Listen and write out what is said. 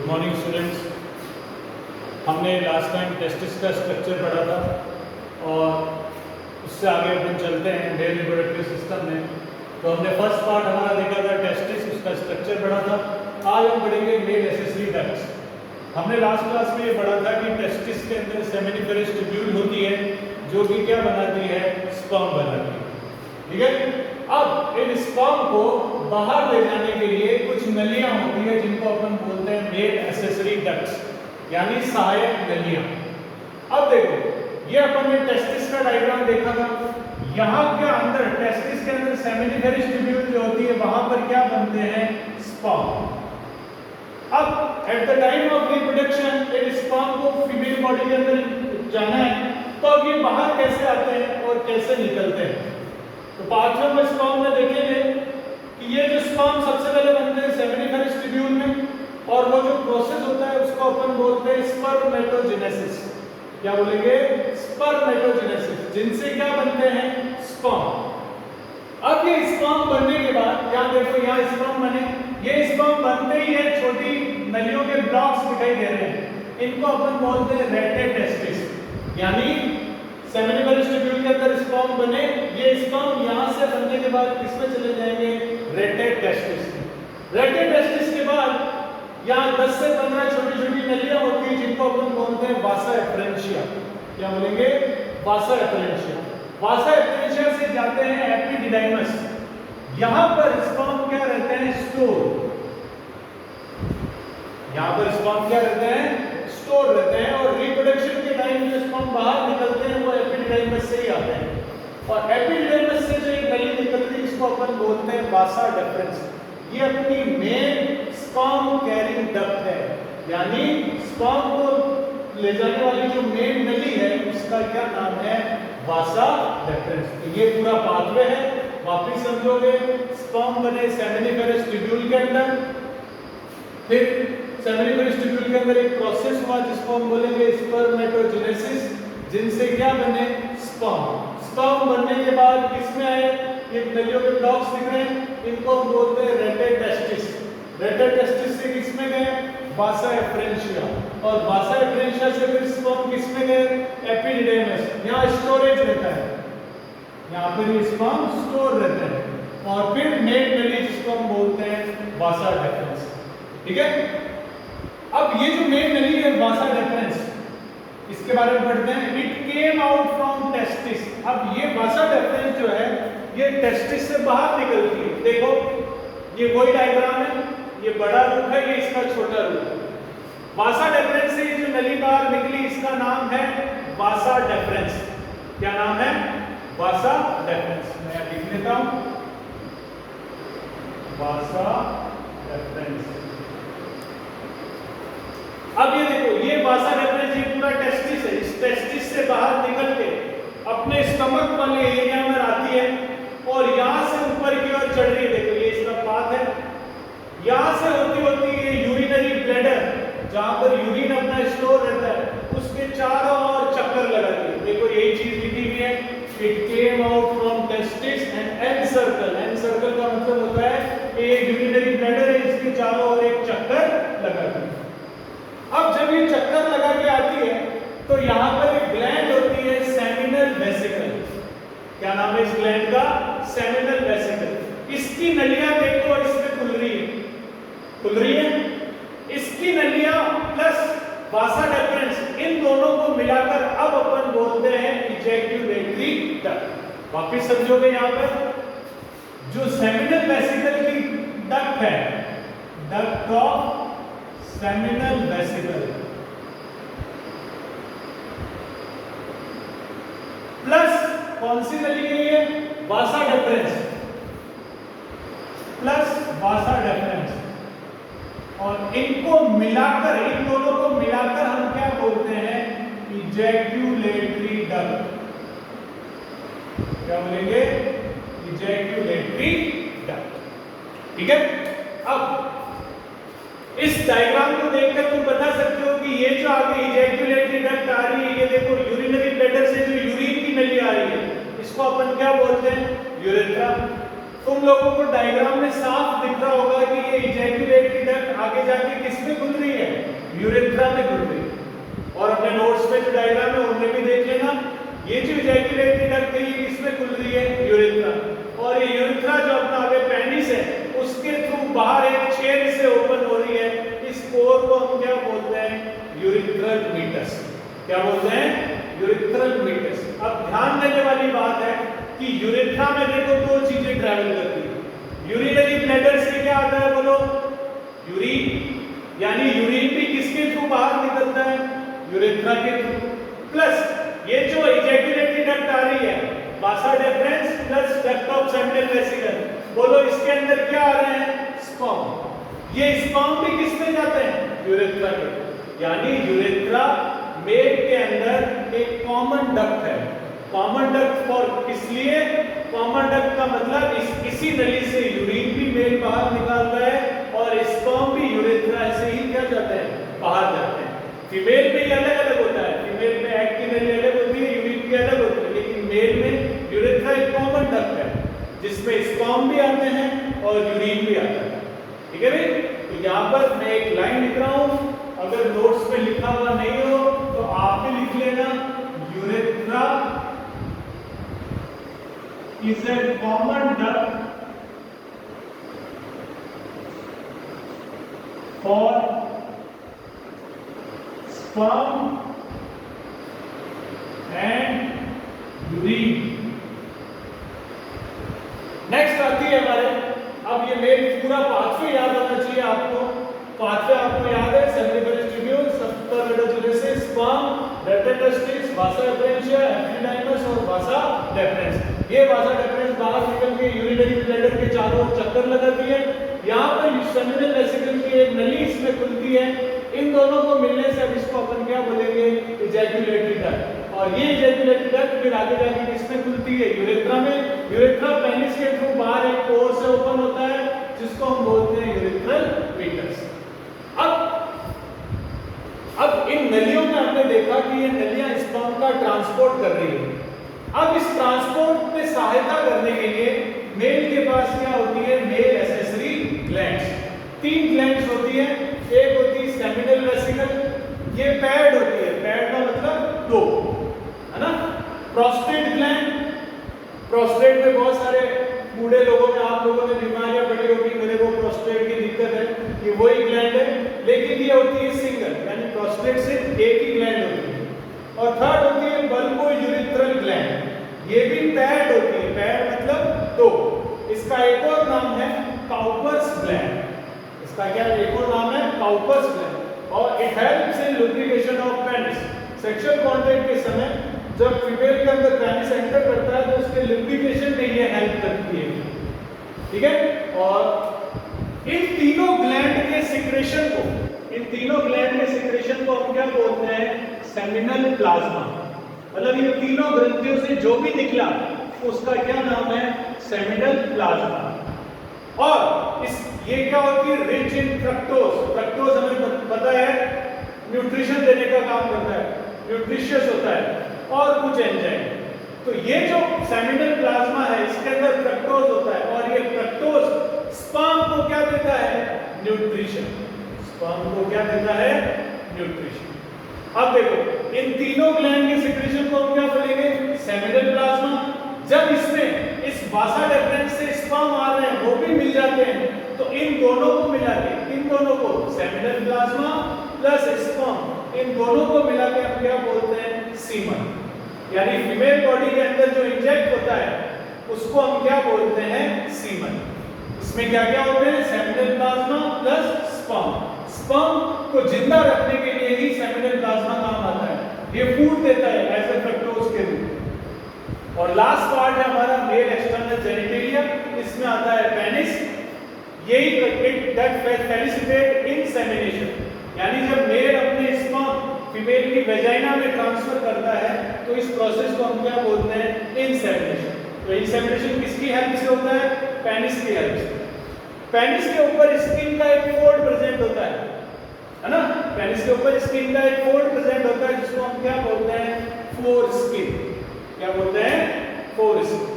Good morning students. हमने last time testis का structure पढ़ा था और उससे आगे अपन चलते हैं मेल रिप्रोडक्टिव सिस्टम में। तो हमने फर्स्ट पार्ट हमारा देखा था टेस्टिस, उसका स्ट्रक्चर पढ़ा था। आज हम पढ़ेंगे मेल एसेसरी डक्ट्स। हमने लास्ट क्लास में ये पढ़ा था कि टेस्टिस के अंदर सेमिनिफेरस ट्यूब्यूल होती है जो कि क्या बनाती है, स्पर्म बनाती है। ठीक है। अब इन स्पर्म को बाहर ले जाने के लिए कुछ नलियां होती है जिनको अपन बोलते हैं मेल एसेसरी डक्ट्स, यानी सहायक नलियां। अब देखो, ये अपन ने टेस्टिस का डायग्राम देखा था। यहाँ के अंदर टेस्टिस के अंदर सेमिनिफेरस ट्यूब्यूल जो होती है वहां पर क्या बनते हैं, स्पर्म। अब at the time of reproduction in sperm को फीमेल बॉडी के अंदर जाना है, तो अब ये बाहर कैसे आते हैं और कैसे निकलते हैं। तो पांचवें में स्पर्म में देखेंगे कि ये जो स्पर्म सबसे पहले बनते हैं सेमिनिफेरस ट्यूब्यूल में, और वो जो प्रोसेस होता है उसको अपन बोलते हैं स्पर्मेटोजेनेसिस। क्या बोलेंगे, स्पर्मेटोजेनेसिस, जिनसे क्या बनते हैं, स्पर्म। अब ये स्पर्म बनने के बाद यहाँ देखो, यहाँ स्पर्म बने, ये स्पर्म बनते ही है छोटी नलियों के ब्लॉक्स दिखाई दे रहे हैं, इनको अपन बोलते हैं रेटे टेस्टिस। यानी सेमिनिफेरस ट्यूब्यूल के अंदर स्पर्म बने, ये स्पर्म यहाँ से बनने के बाद किसमें चले जाएंगे, रेटे टेस्टिस। रेटे टेस्टिस के बाद यहाँ 10 से 15 छोटी छोटी नलियां होती है जिनको अपन बोलते हैं वासा एफरेंशिया। क्या बोलेंगे, वासा एफरेंशिया। वासा एफरेंशिया से जाते हैं एपिडिडाइमस। यहाँ पर स्पर्म क्या रहते हैं, स्टोर। यहाँ पर स्पर्म क्या रहते हैं, स्टोर रहते हैं। और रिप्रोडक्शन के टाइम जो स्पर्म बाहर निकलते हैं वो एपिडिडाइमस से ही आते हैं। और एपिडिडाइमस से जो एक नली निकलती है इसको अपन बोलते हैं वासा डेफरेंस। ये अपनी मेन स्पर्म कैरिंग डक्ट है, यानी स्पर्म को ले जाने वाली जो मेन नली है उसका क्या नाम है, वासा डेफरेंस। तो ये पूरा पाथवे है, वापिस समझोगे। स्पर्म बने सेमिनिफेरस ट्यूब्यूल के अंदर, फिर सेमिनिफेरस ट्यूब्यूल के अंदर एक प्रोसेस हुआ जिसको हम बोलेंगे स्पर्मेटोजेनेसिस, जिनसे क्या बने, स्पर्म। स्पर्म बनने के बाद किसमें आए, ये नलियों के ब्लॉक्स दिख रहे हैं, इनको हम बोलते हैं रेटे टेस्टिस। रेटे टेस्टिस से किसमें गए, वासा एफरेंशिया। और वासा एफरेंशिया से फिर स्पर्म किसमें गए, एपिडिडाइमस। यहाँ स्टोरेज रहता है, यहाँ पर ये स्पर्म स्टोर रहता है। और फिर मेन नली जिसको हम बोलते हैं वासा डेफरेंस। ठीक है। अब ये जो मेन नली है वासा डेफरेंस, इसके बारे में पढ़ते हैं। It came out from testis. अब ये वासा डेफरेंस जो है ये टेस्टिस से बाहर निकलती है। देखो, ये वही डायग्राम है, ये बड़ा रूप है, ये इसका छोटा रूप है। वासा डेफरेंस से ये जो नली बाहर निकली इसका नाम है वासा डेफरेंस। क्या नाम है, वासा डेफरेंस। मैं लिख लेता हूं, वासा डेफरेंस। अब ये देखो, ये वासा डेफरेंस ये पूरा टेस्टिस है। इस टेस्टिस से बाहर निकल के अपने स्टमक वाले एरिया में आती है और यहाँ से ऊपर की ओर चढ़ रही है। देखो, ये इसका पाथ है। यहाँ से होती होती ये यूरिनरी ब्लैडर, जहाँ पर यूरिन अपना स्टोर रहता है, उसके चारों ओर चक्कर लगाती है। देखो, यही चीज लिखी हुई है, it came out from testis and encircle. Encircle का मतलब होता है ये यूरिनरी ब्लैडर है, इसके चारों ओर एक चक्कर लगाती है। अब जब ये चक्कर लगा के आती है तो यहाँ पर एक ग्लैंड होती है, सेमिनल वेसिकल। क्या नाम है इस ग्लैंड का, सेमिनल वेसिकल। इसकी नलियां देखो, इसमें खुल रही है, खुल रही है। इसकी नलियां प्लस वासा डेफरेंस, इन दोनों को मिलाकर अब अपन बोलते हैं इजैक्यूलेटरी डक्ट। वापिस समझोगे, यहाँ पर जो सेमिनल वेसिकल की डक्ट है, duct of seminal vesicle, plus कौन सी नली है ये, वासा डेफरेंस, प्लस वासा डेफरेंस, और इनको मिलाकर, इन दोनों को मिलाकर हम क्या बोलते हैं, इजैक्यूलेटरी डक्ट। क्या बोलेंगे, इजैक्यूलेटरी डक्ट। ठीक है। अब इस डायग्राम को देखकर तुम बता सकते हो कि ये जो आगे इजैक्यूलेटरी डक्ट आ रही है, ये देखो यूरिनरी ब्लैडर से जो यूरिन की नली आ रही है, इसको अपन क्या बोलते हैं, यूरेथ्रा। तुम लोगों को डायग्राम में साफ दिख रहा होगा कि ये इजैक्यूलेटरी डक्ट आगे जाके किस में खुल रही है, में जो डायग्राम है उनमें भी देख लेना। ये जो इजैकुलेटरी डक्ट है ये किसमें खुल रही है? यूरेथ्रा। और ये यूरेथ्रा जो अपना आगे पेनिस है उसके थ्रू बाहर एक छेद से ओपन हो रही है। इस पोर को हम क्या बोलते हैं? Urethral meatus. क्या बोलते हैं? Urethral meatus. अब ध्यान देने वाली बात है कि यूरेथ्रा में देखो दो चीजें ट्रैवल करती है। यूरिनरी ब्लैडर से क्या आता है बोलो? यूरिन, यानी यूरिन भी किसके थ्रू बाहर निकलता है? यूरेथ्रा के थ्रू। प्लस ये जो इजैकुलेटरी डक्ट आ रही है vasa deferens plus duct of seminal vesicle, बोलो इसके अंदर क्या आ रहे हैं? स्पर्म। ये स्पर्म भी किस में जाते हैं? यूरेथ्रा के। यानी यूरेथ्रा मेल के अंदर एक कॉमन डक्ट है। कॉमन डक्ट फॉर किस लिए? कॉमन डक्ट का मतलब इसी नली से यूरिन भी मेल बाहर निकालता है और स्पर्म भी यूरेथ्रा से ही क्या जाते हैं? बाहर जाते हैं। फीमेल में ये अलग अलग होता है। फीमेल में एग की नली अलग होती है, यूरिन की अलग होती है, लेकिन मेल में यूरेथ्रा एक कॉमन डक्ट है जिसमें स्पर्म भी आते हैं और यूरिन भी आता है। ठीक है भाई? तो यहाँ पर मैं एक लाइन लिख रहा हूँ, अगर नोट्स में लिखा हुआ नहीं हो तो आप भी लिख लेना। Urethra is a common duct for sperm and urine. Next आती है हमारे, अब ये मेल पूरा पाथवे याद होना चाहिए आपको। पाथवे आपको याद है? सेरेब्रल ट्यूब्यूल, सबक्यूटेनियस, स्पर्म, डेल्टाटेस्टिस, वासा एफरेंशिया, एपिडाइमस और वासा डेफरेंस। ये वासा डेफरेंस बाहर निकल के यूरिनरी ब्लैडर के चारों चक्कर लगाती है। यहाँ पर सेमिनल वेसिकल की एक नली इसमें खुलती है। इन दोनों को मिलने से अब इसको अपन क्या बोलेंगे? Ejaculatory duct. और ये इजैकुलेटरी डक्ट फिर आगे जाके किसमें खुलती है? यूरेथ्रा में। यूरेथ्रा पेनिस के थ्रू बाहर एक पोर से ओपन होता है जिसको हम बोलते हैं यूरिथ्रल मीटस। अब इन नलियों में हमने देखा कि ये नलियां स्पर्म का ट्रांसपोर्ट कर रही है। अब इस ट्रांसपोर्ट में सहायता करने के लिए मेल के पास क्या होती है? Male accessory glands. 3 ग्लैंड्स होती है। एक होती है सेमिनल वेसिकल, ये पैड होती है। पैड का मतलब 2 है ना। प्रोस्टेट ग्लैंड, प्रोस्टेट में बहुत सारे बूढ़े लोगों में आप लोगों ने बीमारियां पड़ी होगी, मेरे को प्रोस्टेट की दिक्कत है, ये वही ग्लैंड है, लेकिन ये होती है सिंगल, यानी प्रोस्टेट से एक ही ग्लैंड होती है। और थर्ड होती है बल्बो यूरिथ्रल ग्लैंड, ये भी पैड होती है। पैड मतलब 2। इसका एक और नाम है काउपर्स ग्लैंड। इसका क्या एक और नाम है? Cowper's gland. और it helps in lubrication of penis. Sexual contact के समय जब फीमेल के अंदर पेनिस एंटर करता है तो उसके लुब्रिकेशन में ये हेल्प करती है। ठीक है? और इन तीनों ग्लैंड के सिक्रेशन को, इन तीनों ग्लैंड के सिक्रेशन को हम क्या बोलते हैं? Seminal plasma. मतलब ये तीनों ग्रंथियों से जो भी निकला उसका क्या नाम है? Seminal plasma. और ये क्या होती है? Rich in fructose. फ्रक्टोज हमें पता है न्यूट्रिशन देने का काम करता है, न्यूट्रिशियस होता है, और कुछ एंजाइम। तो ये जो सेमिनल प्लाज्मा है इसके अंदर फ्रक्टोज होता है और ये फ्रक्टोज स्पर्म को क्या देता है? न्यूट्रिशन। स्पर्म को क्या देता है? न्यूट्रिशन। अब देखो इन तीनों ग्लैंड के सिक्रेशन को हम क्या बोलेंगे? Seminal plasma. जब इसमें इस वासा डेफरेंस से स्पर्म आ रहे हैं वो भी मिल जाते हैं, तो इन दोनों को मिला के, इन दोनों को सेमिनल प्लाज्मा प्लस स्पर्म, इन दोनों को मिला के हम क्या बोलते हैं? सीमन। यानी फीमेल बॉडी के अंदर जो इंजेक्ट होता है उसको हम क्या बोलते हैं? सीमन। इसमें क्या क्या होते हैं? Seminal plasma plus sperm. Sperm को जिंदा रखने के लिए ही सेमिनल प्लाज्मा काम आता है, ये फूड देता है एज ए फ्रक्टोज के रूप में। और लास्ट पार्ट है हमारा मेल एक्सटर्नल जेनिटेलिया, इसमें आता है पेनिस। यही दैट फैसिलिटेट इंसेमिनेशन, यानी जब मेल अपने स्पर्म फीमेल की वेजाइना में ट्रांसफर करता है तो इस प्रोसेस को हम क्या बोलते हैं? इंसेमिनेशन। तो इंसेमिनेशन किसकी हेल्प से होता है? पेनिस की हेल्प से। पेनिस के ऊपर स्किन का एक फोल्ड प्रेजेंट होता है ना। पेनिस के ऊपर स्किन का एक फोल्ड प्रेजेंट होता है जिसको हम क्या बोलते हैं? Four skin. क्या बोलते हैं? Four skin.